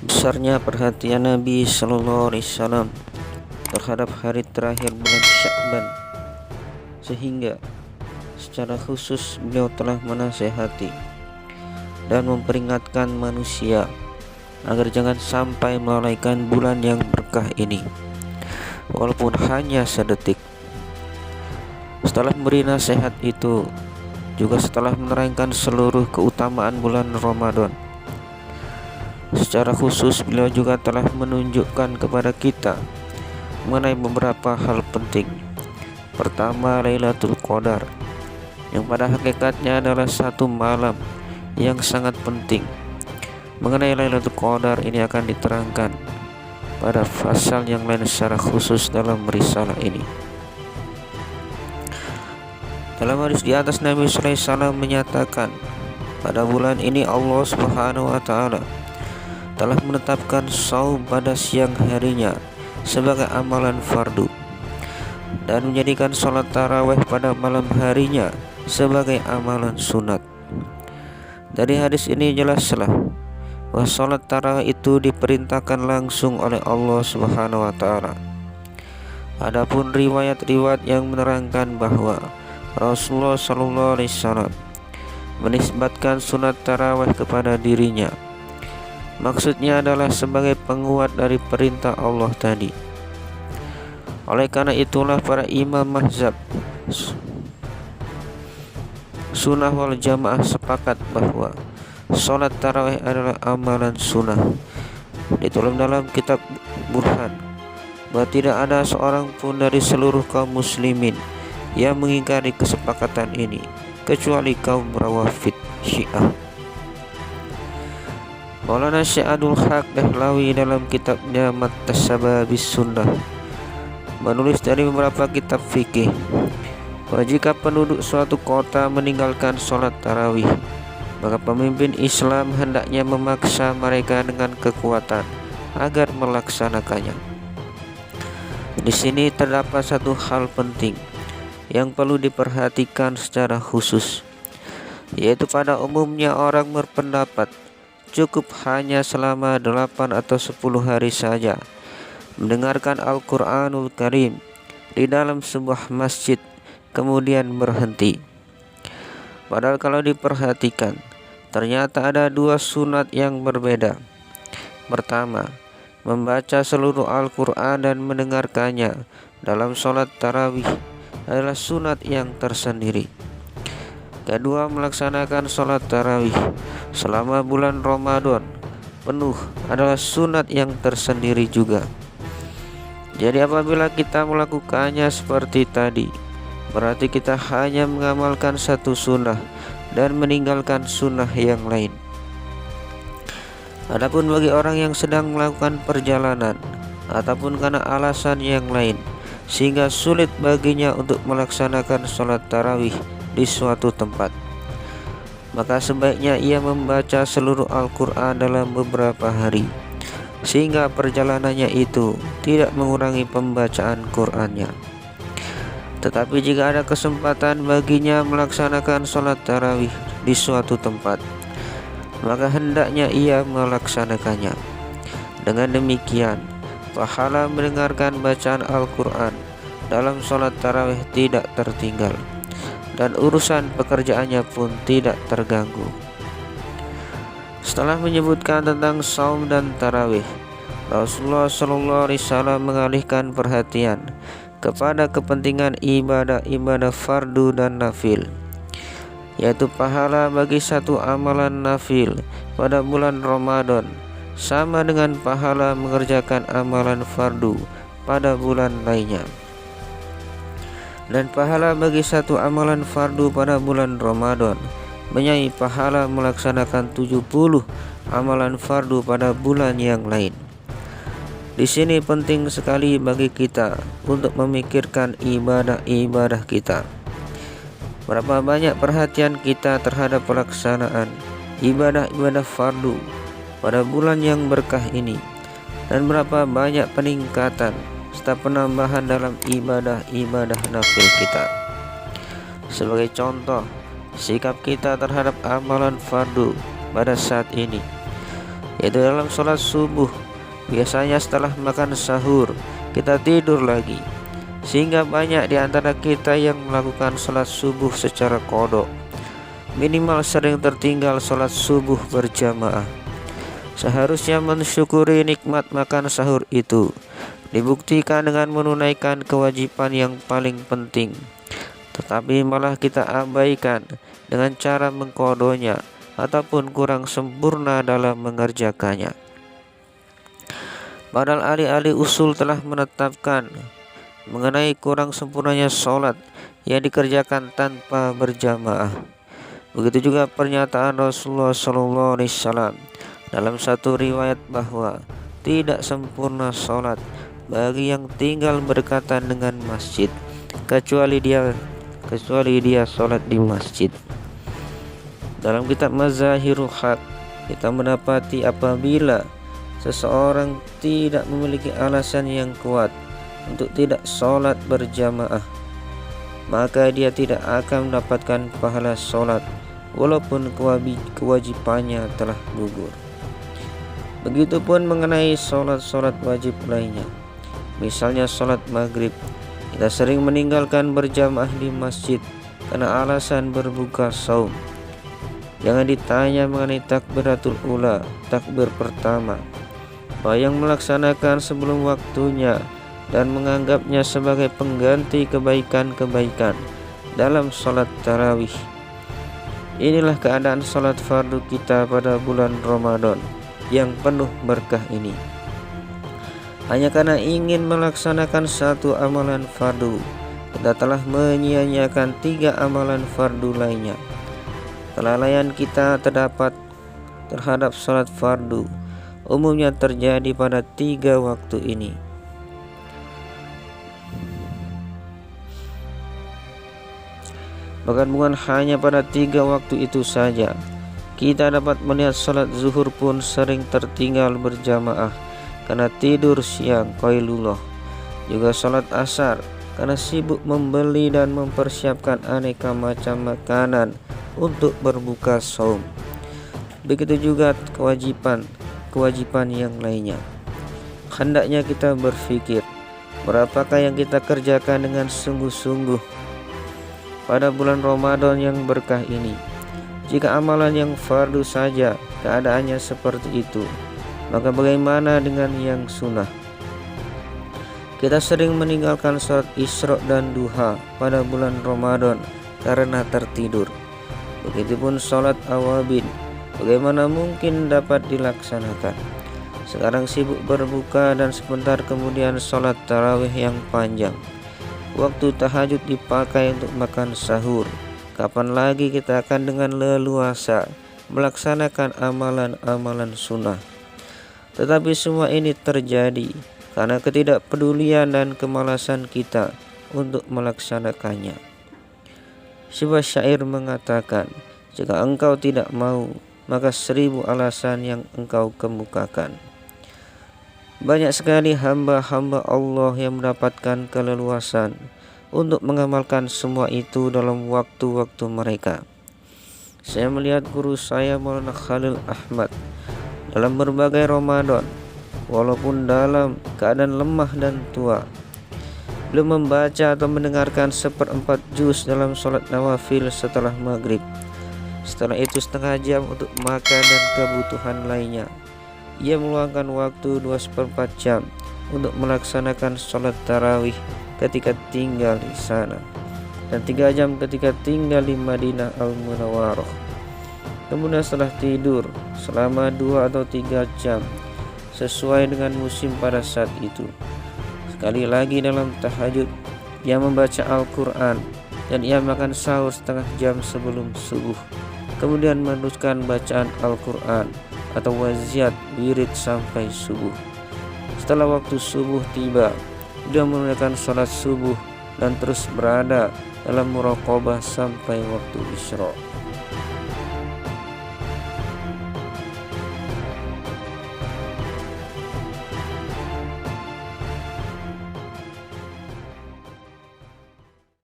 Besarnya perhatian Nabi Sallallahu Alaihi Wasallam terhadap hari terakhir bulan Sya'ban, sehingga secara khusus beliau telah menasehati dan memperingatkan manusia agar jangan sampai melalaikan bulan yang berkah ini, walaupun hanya sedetik. Setelah memberi nasihat itu, juga setelah menerangkan seluruh keutamaan bulan Ramadan, secara khusus beliau juga telah menunjukkan kepada kita mengenai beberapa hal penting. Pertama, Lailatul Qadar, yang pada hakikatnya adalah satu malam yang sangat penting. Mengenai Lailatul Qadar ini akan diterangkan pada pasal yang lain secara khusus dalam risalah ini. Dalam hadis di atas, Nabi sallallahu alaihi wasallam menyatakan, pada bulan ini Allah Subhanahu wa taala telah menetapkan saum pada siang harinya sebagai amalan fardu, dan menjadikan sholat tarawih pada malam harinya sebagai amalan sunat. Dari hadis ini jelaslah bahwa sholat tarawih itu diperintahkan langsung oleh Allah Subhanahu wa taala. Adapun riwayat-riwayat yang menerangkan bahwa Rasulullah Sallallahu Alaihi Wasallam menisbatkan sunat tarawih kepada dirinya, maksudnya adalah sebagai penguat dari perintah Allah tadi. Oleh karena itulah para imam mazhab sunnah wal jamaah sepakat bahwa sholat tarawih adalah amalan sunnah. Ditulis dalam kitab Burhan bahwa tidak ada seorang pun dari seluruh kaum muslimin yang mengingkari kesepakatan ini kecuali kaum Rawafid Syiah. Maulana Syekh Abdul Haq Dahlawi dalam kitabnya Mattasababis Sunnah menulis dari beberapa kitab fikih bahwa jika penduduk suatu kota meninggalkan sholat tarawih, maka pemimpin Islam hendaknya memaksa mereka dengan kekuatan agar melaksanakannya. Di sini terdapat satu hal penting yang perlu diperhatikan secara khusus, yaitu pada umumnya orang berpendapat cukup hanya selama 8 atau 10 hari saja mendengarkan Al-Quranul Karim di dalam sebuah masjid kemudian berhenti. Padahal kalau diperhatikan, ternyata ada dua sunat yang berbeda. Pertama, membaca seluruh Al-Quran dan mendengarkannya dalam sholat tarawih adalah sunat yang tersendiri. Kedua, melaksanakan sholat tarawih selama bulan Ramadan penuh adalah sunat yang tersendiri juga. Jadi apabila kita melakukannya seperti tadi, berarti kita hanya mengamalkan satu sunnah dan meninggalkan sunnah yang lain. Adapun bagi orang yang sedang melakukan perjalanan ataupun karena alasan yang lain sehingga sulit baginya untuk melaksanakan sholat tarawih di suatu tempat, maka sebaiknya ia membaca seluruh Al-Quran dalam beberapa hari, sehingga perjalanannya itu tidak mengurangi pembacaan Qurannya. Tetapi jika ada kesempatan baginya melaksanakan sholat tarawih di suatu tempat, maka hendaknya ia melaksanakannya. Dengan demikian, pahala mendengarkan bacaan Al-Quran dalam sholat tarawih tidak tertinggal, dan urusan pekerjaannya pun tidak terganggu. Setelah menyebutkan tentang saum dan tarawih, Rasulullah Sallallahu Alaihi Wasallam mengalihkan perhatian kepada kepentingan ibadah-ibadah fardu dan nafil, yaitu pahala bagi satu amalan nafil pada bulan Ramadan sama dengan pahala mengerjakan amalan fardu pada bulan lainnya, dan pahala bagi satu amalan fardu pada bulan Ramadan menyai pahala melaksanakan 70 amalan fardu pada bulan yang lain. Di sini penting sekali bagi kita untuk memikirkan ibadah-ibadah kita. Berapa banyak perhatian kita terhadap pelaksanaan ibadah-ibadah fardu pada bulan yang berkah ini, dan berapa banyak peningkatan serta penambahan dalam ibadah-ibadah nafil kita. Sebagai contoh, sikap kita terhadap amalan fardu pada saat ini, yaitu dalam sholat subuh. Biasanya setelah makan sahur kita tidur lagi, sehingga banyak di antara kita yang melakukan sholat subuh secara qadha. Minimal sering tertinggal sholat subuh berjamaah. Seharusnya mensyukuri nikmat makan sahur itu dibuktikan dengan menunaikan kewajiban yang paling penting, tetapi malah kita abaikan dengan cara mengqadhonya ataupun kurang sempurna dalam mengerjakannya. Padahal ahli-ahli usul telah menetapkan mengenai kurang sempurnanya sholat yang dikerjakan tanpa berjamaah. Begitu juga pernyataan Rasulullah SAW dalam satu riwayat bahwa tidak sempurna sholat bagi yang tinggal berdekatan dengan masjid kecuali dia sholat di masjid. Dalam kitab Mazahirul Haq kita mendapati apabila seseorang tidak memiliki alasan yang kuat untuk tidak sholat berjamaah, maka dia tidak akan mendapatkan pahala sholat walaupun kewajibannya telah gugur. Begitupun mengenai sholat-sholat wajib lainnya. Misalnya sholat maghrib, kita sering meninggalkan berjamaah di masjid karena alasan berbuka saum. Jangan ditanya mengenai takbiratul ula, takbir pertama, yang melaksanakan sebelum waktunya dan menganggapnya sebagai pengganti kebaikan-kebaikan dalam sholat tarawih. Inilah keadaan sholat fardu kita pada bulan Ramadan yang penuh berkah ini. Hanya karena ingin melaksanakan satu amalan fardu, kita telah menyia-nyiakan 3 amalan fardu lainnya. Kelalaian kita terhadap sholat fardu umumnya terjadi pada 3 waktu ini. Bahkan bukan hanya pada 3 waktu itu saja, kita dapat melihat sholat zuhur pun sering tertinggal berjamaah karena tidur siang qailullah. Juga sholat asar karena sibuk membeli dan mempersiapkan aneka macam makanan untuk berbuka saum. Begitu juga kewajiban yang lainnya. Hendaknya kita berpikir, berapakah yang kita kerjakan dengan sungguh-sungguh pada bulan Ramadan yang berkah ini. Jika amalan yang fardu saja keadaannya seperti itu, maka bagaimana dengan yang sunnah? Kita sering meninggalkan sholat isra dan duha pada bulan Ramadan karena tertidur. Begitupun sholat awabin, bagaimana mungkin dapat dilaksanakan? Sekarang sibuk berbuka dan sebentar kemudian sholat tarawih yang panjang. Waktu tahajud dipakai untuk makan sahur. Kapan lagi kita akan dengan leluasa melaksanakan amalan-amalan sunnah? Tetapi semua ini terjadi karena ketidakpedulian dan kemalasan kita untuk melaksanakannya. Sebuah syair mengatakan, jika engkau tidak mau, maka 1000 alasan yang engkau kemukakan. Banyak sekali hamba-hamba Allah yang mendapatkan keleluasan untuk mengamalkan semua itu dalam waktu-waktu mereka. Saya melihat guru saya Maulana Khalil Ahmad dalam berbagai Ramadan, walaupun dalam keadaan lemah dan tua, belum membaca atau mendengarkan 1/4 juz dalam sholat nawafil setelah maghrib. Setelah itu setengah jam untuk makan dan kebutuhan lainnya. Ia meluangkan waktu 2/4 jam untuk melaksanakan sholat tarawih ketika tinggal di sana, dan 3 jam ketika tinggal di Madinah Al-Munawwarah. Kemudian setelah tidur selama 2 atau 3 jam sesuai dengan musim pada saat itu. Sekali lagi dalam tahajud ia membaca Al-Quran dan ia makan sahur setengah jam sebelum subuh. Kemudian meneruskan bacaan Al-Quran atau waziat wirid sampai subuh. Setelah waktu subuh tiba, dia menunaikan sholat subuh dan terus berada dalam muraqabah sampai waktu isra.